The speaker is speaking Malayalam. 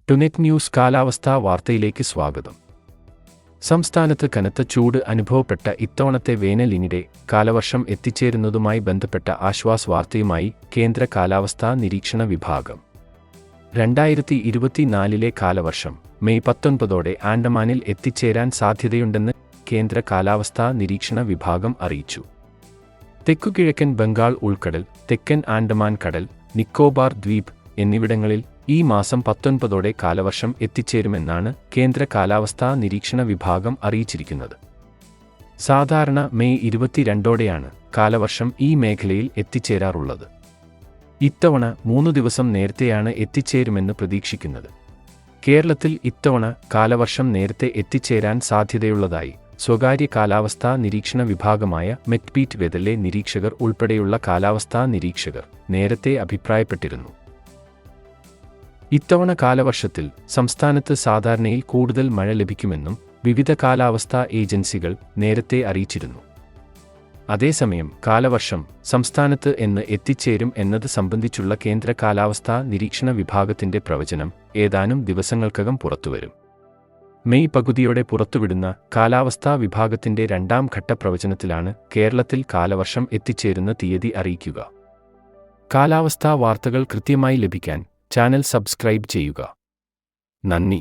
ടുനെറ്റ് ന്യൂസ് കാലാവസ്ഥാ വാർത്തയിലേക്ക് സ്വാഗതം. സംസ്ഥാനത്ത് കനത്ത ചൂട് അനുഭവപ്പെട്ട ഇത്തവണത്തെ വേനലിനിടെ കാലവർഷം എത്തിച്ചേരുന്നതുമായി ബന്ധപ്പെട്ട ആശ്വാസ വാർത്തയുമായി കേന്ദ്ര കാലാവസ്ഥാ നിരീക്ഷണ വിഭാഗം. 2024 കാലവർഷം മെയ് 19 ആൻഡമാനിൽ എത്തിച്ചേരാൻ സാധ്യതയുണ്ടെന്ന് കേന്ദ്ര കാലാവസ്ഥാ നിരീക്ഷണ വിഭാഗം അറിയിച്ചു. തെക്കുകിഴക്കൻ ബംഗാൾ ഉൾക്കടൽ, തെക്കൻ ആൻഡമാൻ കടൽ, നിക്കോബാർ ദ്വീപ് എന്നിവിടങ്ങളിൽ ഈ മാസം 19 കാലവർഷം എത്തിച്ചേരുമെന്നാണ് കേന്ദ്ര കാലാവസ്ഥാ നിരീക്ഷണ വിഭാഗം അറിയിച്ചിരിക്കുന്നത്. സാധാരണ മെയ് 22 കാലവർഷം ഈ മേഖലയിൽ എത്തിച്ചേരാറുള്ളത്. ഇത്തവണ 3 ദിവസം നേരത്തെയാണ് എത്തിച്ചേരുമെന്ന് പ്രതീക്ഷിക്കുന്നത്. കേരളത്തിൽ ഇത്തവണ കാലവർഷം നേരത്തെ എത്തിച്ചേരാൻ സാധ്യതയുള്ളതായി സ്വകാര്യ കാലാവസ്ഥാ നിരീക്ഷണ വിഭാഗമായ മെറ്റ്ബീറ്റ് വെതർലെ നിരീക്ഷകർ ഉൾപ്പെടെയുള്ള കാലാവസ്ഥാ നിരീക്ഷകർ നേരത്തെ അഭിപ്രായപ്പെട്ടിരുന്നു. ഇത്തവണ കാലവർഷത്തിൽ സംസ്ഥാനത്ത് സാധാരണയിൽ കൂടുതൽ മഴ ലഭിക്കുമെന്നും വിവിധ കാലാവസ്ഥാ ഏജൻസികൾ നേരത്തെ അറിയിച്ചിരുന്നു. അതേസമയം കാലവർഷം സംസ്ഥാനത്ത് എന്ന് എത്തിച്ചേരും എന്നത് സംബന്ധിച്ചുള്ള കേന്ദ്ര കാലാവസ്ഥാ നിരീക്ഷണ വിഭാഗത്തിന്റെ പ്രവചനം ഏതാനും ദിവസങ്ങൾക്കകം പുറത്തുവരും. മെയ് പകുതിയോടെ പുറത്തുവിടുന്ന കാലാവസ്ഥാ വിഭാഗത്തിന്റെ 2ാം ഘട്ട പ്രവചനത്തിലാണ് കേരളത്തിൽ കാലവർഷം എത്തിച്ചേരുന്ന തീയതി അറിയിക്കുക. കാലാവസ്ഥാ വാർത്തകൾ കൃത്യമായി ലഭിക്കാൻ ചാനൽ സബ്സ്ക്രൈബ് ചെയ്യുക. നന്ദി.